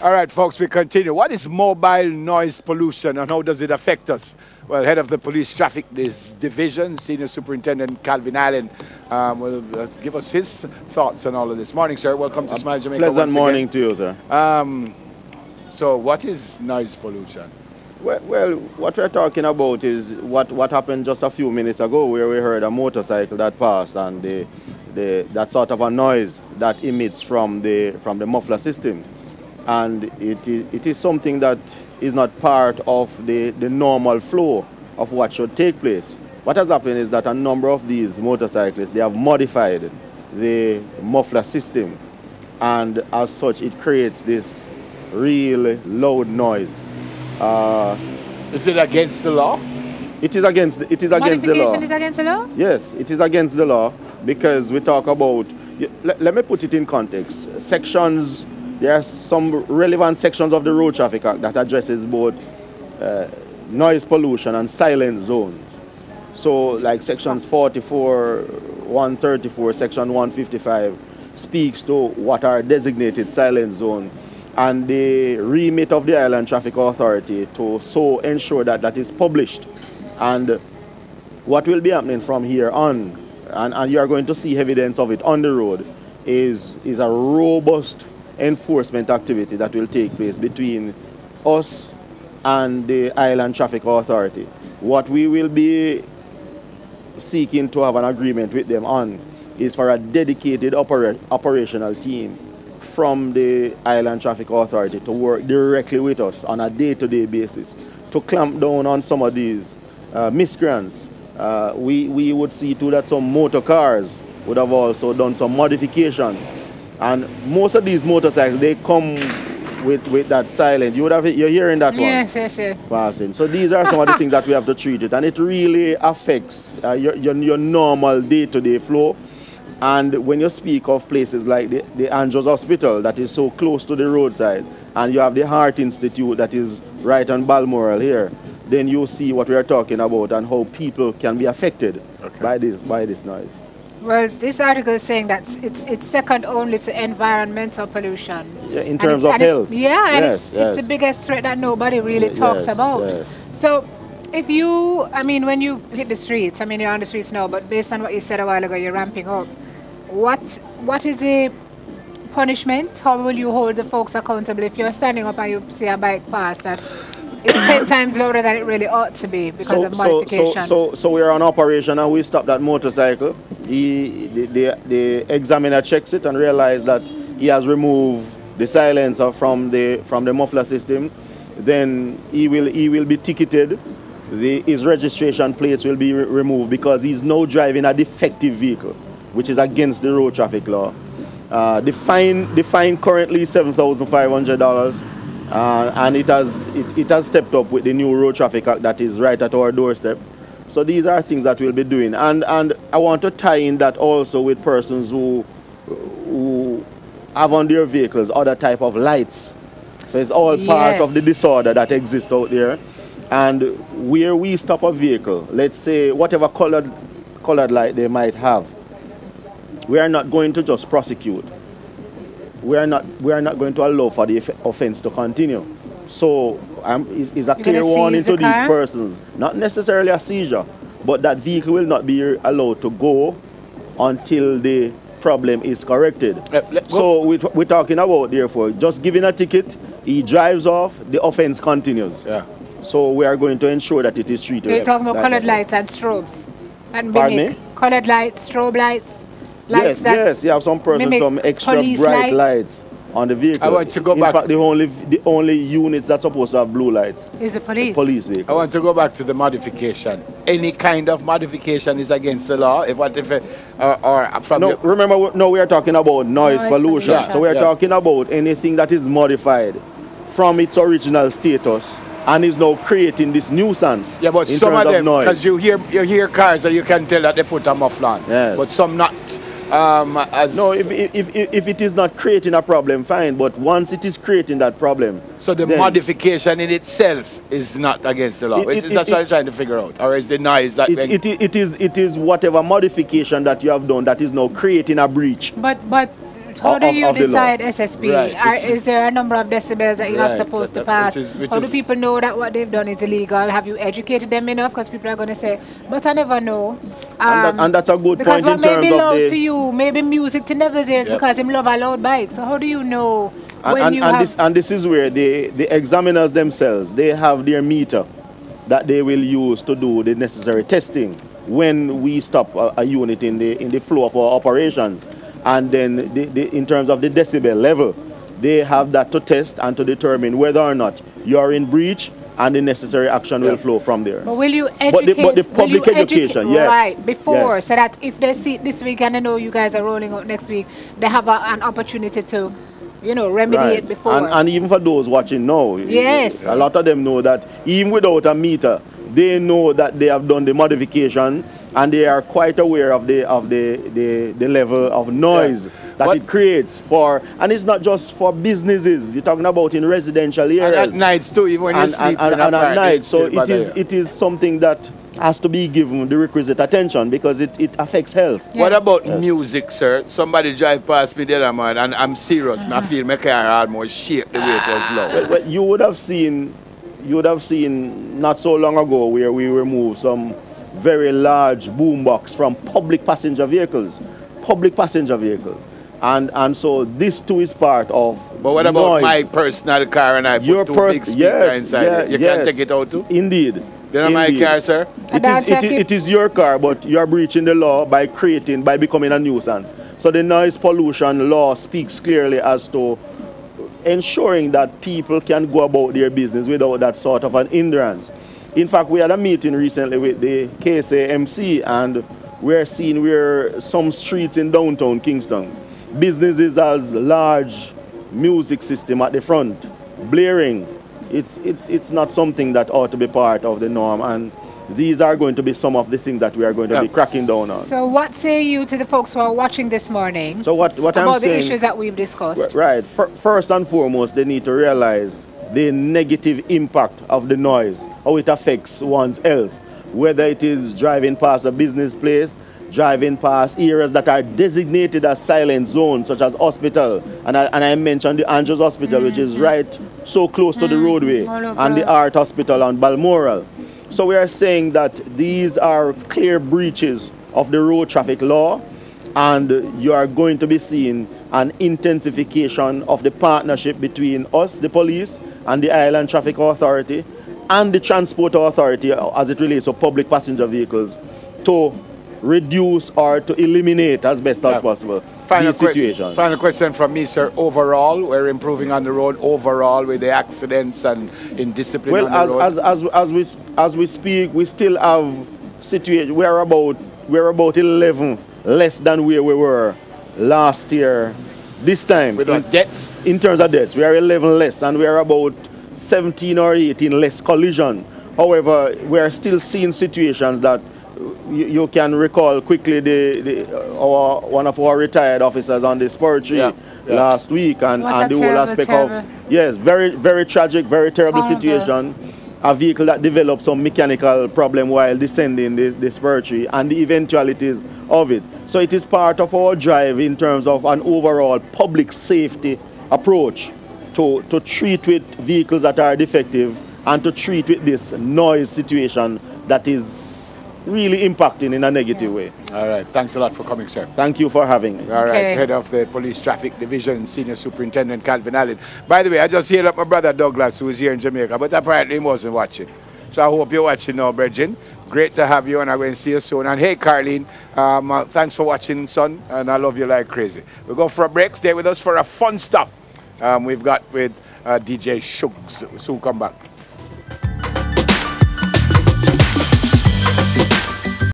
All right, folks, we continue. What is mobile noise pollution and how does it affect us? Well, head of the police traffic division, Senior Superintendent Calvin Allen, will give us his thoughts on all of this. Morning, sir. Welcome to Smile Jamaica. Pleasant morning to you, sir. So what is noise pollution? Well, what we're talking about is what happened just a few minutes ago, where we heard a motorcycle that passed and that sort of a noise that emits from the muffler system. And it is something that is not part of the normal flow of what should take place. What has happened is that a number of these motorcyclists, they have modified the muffler system, and as such it creates this really loud noise. Is it against the law? It is against the law. Modification is against the law? Yes, it is against the law, because we talk about, let me put it in context. Sections, there are some relevant sections of the Road Traffic Act that addresses both noise pollution and silent zones. So like sections 44, 134, section 155 speaks to what are designated silent zones, and the remit of the Island Traffic Authority to so ensure that that is published. And what will be happening from here on, and you are going to see evidence of it on the road, is a robust enforcement activity that will take place between us and the Island Traffic Authority. What we will be seeking to have an agreement with them on is for a dedicated operational team from the Island Traffic Authority to work directly with us on a day-to-day basis to clamp down on some of these miscreants. We would see too that some motor cars would have also done some modification, and most of these motorcycles, they come with that silent. You're hearing that one? Yes. Passing. So these are some of the things that we have to treat it, and it really affects your normal day-to-day flow. And when you speak of places like the Andrews Hospital that is so close to the roadside, and you have the Heart Institute that is right on Balmoral here, then you see what we are talking about and how people can be affected by this noise. Well, this article is saying that it's second only to environmental pollution. Yeah, in terms of health. It's the biggest threat that nobody really talks about. Yes. So, if you, when you hit the streets, you're on the streets now, but based on what you said a while ago, you're ramping up. What is the punishment? How will you hold the folks accountable if you're standing up and you see a bike pass that it's 10 times louder than it really ought to be because of modification? So we're on operation and we stop that motorcycle. The examiner checks it and realizes that he has removed the silencer from the muffler system. Then he will be ticketed. His registration plates will be removed because he's now driving a defective vehicle, which is against the road traffic law. The fine currently is $7,500, and it has stepped up with the new Road Traffic Act that is right at our doorstep. So these are things that we'll be doing, and I want to tie in that also with persons who have on their vehicles other type of lights. So it's all part of the disorder that exists out there. And where we stop a vehicle, let's say whatever colored light they might have, we are not going to just prosecute. We are not going to allow for the offense to continue. So it's a clear warning to these persons. Not necessarily a seizure, but that vehicle will not be allowed to go until the problem is corrected. So we're talking about, therefore, just giving a ticket, he drives off, the offense continues. Yeah. So we are going to ensure that it is treated. You're talking about colored lights and strobes. And mimic colored lights, strobe lights. Yes, you have some persons, some extra bright lights on the vehicle. I want to go back. In fact, the only units that's supposed to have blue lights is the police. The police vehicle. I want to go back to the modification. Any kind of modification is against the law. Remember, we are talking about noise pollution. Yeah. So we are talking about anything that is modified from its original status and is now creating this nuisance. Yeah, but some of them, because you hear cars and you can tell that they put a muffler on. Yes. But some not. No, if it is not creating a problem, fine. But once it is creating that problem, so the modification in itself is not against the law. That's what I'm trying to figure out. Or is the noise that it is whatever modification that you have done that is now creating a breach. But How do you of the law. decide SSP? Right, Is there a number of decibels that you're not Right, supposed to which pass? is- How do people know that what they've done is illegal? Have you educated them enough? Because people are going to say, but I never know. And that's a good Because point what in may be terms of loud the... to you, maybe music to Neville's ears Yep. because him love a loud bike. So how do you know when you have... And this is where the examiners themselves, they have their meter that they will use to do the necessary testing when we stop a unit in the flow of our operations. And then in terms of the decibel level, they have that to test and to determine whether or not you're in breach, and the necessary action will flow from there. But will you educate? But the public education, yes. Right, before, Yes. so that if they see it this week and they know you guys are rolling out next week, they have an opportunity to, remedy it before. And even for those watching now, Yes. a lot of them know that even without a meter, they know that they have done the modification, and they are quite aware of the level of noise that it creates for, and it's not just for businesses. You're talking about in residential areas. And at nights too, even when you sleep. And at night, so it it is something that has to be given the requisite attention because it affects health. Yeah. What about music, sir? Somebody drive past me the other man, and I'm serious. I feel my car almost shake the way it was loud. Well, you would have seen not so long ago where we removed some very large boombox from public passenger vehicles. And so this too is part of But what about noise. my personal car and I put Your two big speakers inside it? You can't take it out too? Indeed. They're not my Indeed. car, sir. It is your car, but you are breaching the law by becoming a nuisance. So the noise pollution law speaks clearly as to ensuring that people can go about their business without that sort of an hindrance. In fact, we had a meeting recently with the KSAMC, and we're seeing where some streets in downtown Kingston, businesses as large music system at the front, blaring. It's not something that ought to be part of the norm, and these are going to be some of the things that we are going to be cracking down on. So what say you to the folks who are watching this morning So what I'm about the saying, issues that we've discussed? right, first and foremost, they need to realize the negative impact of the noise, how it affects one's health, whether it is driving past a business place, driving past areas that are designated as silent zones, such as hospital. And I mentioned the Andrews Hospital, which is right so close to the roadway, and the Art Hospital on Balmoral. So we are saying that these are clear breaches of the road traffic law, and you are going to be seeing an intensification of the partnership between us, the police, and the Island Traffic Authority, and the Transport Authority as it relates to public passenger vehicles, to reduce or to eliminate as best as possible these situations. Final question from me, sir. Overall, we're improving on the road overall with the accidents and indiscipline on the road. As we speak, we still have situations. We're about 11 less than where we were last year. This time, With deaths? In terms of deaths, we are 11 less, and we are about 17 or 18 less collision. However, we are still seeing situations that you can recall quickly one of our retired officers on the spur tree last week, and the whole aspect of, yes, very, very tragic, very terrible situation. A vehicle that developed some mechanical problem while descending the spur tree, and the eventualities of it. So it is part of our drive in terms of an overall public safety approach to treat with vehicles that are defective, and to treat with this noise situation that is really impacting in a negative way. All right. Thanks a lot for coming, sir. Thank you for having me. All right. Head of the Police Traffic Division, Senior Superintendent Calvin Allen. By the way, I just heard up my brother Douglas, who is here in Jamaica, but apparently he wasn't watching. So I hope you're watching now, Bridget. Great to have you, and I'm going to see you soon. And hey, Carlene, thanks for watching, son, and I love you like crazy. We'll go for a break. Stay with us for a fun stop we've got with DJ Shooks. Soon come back.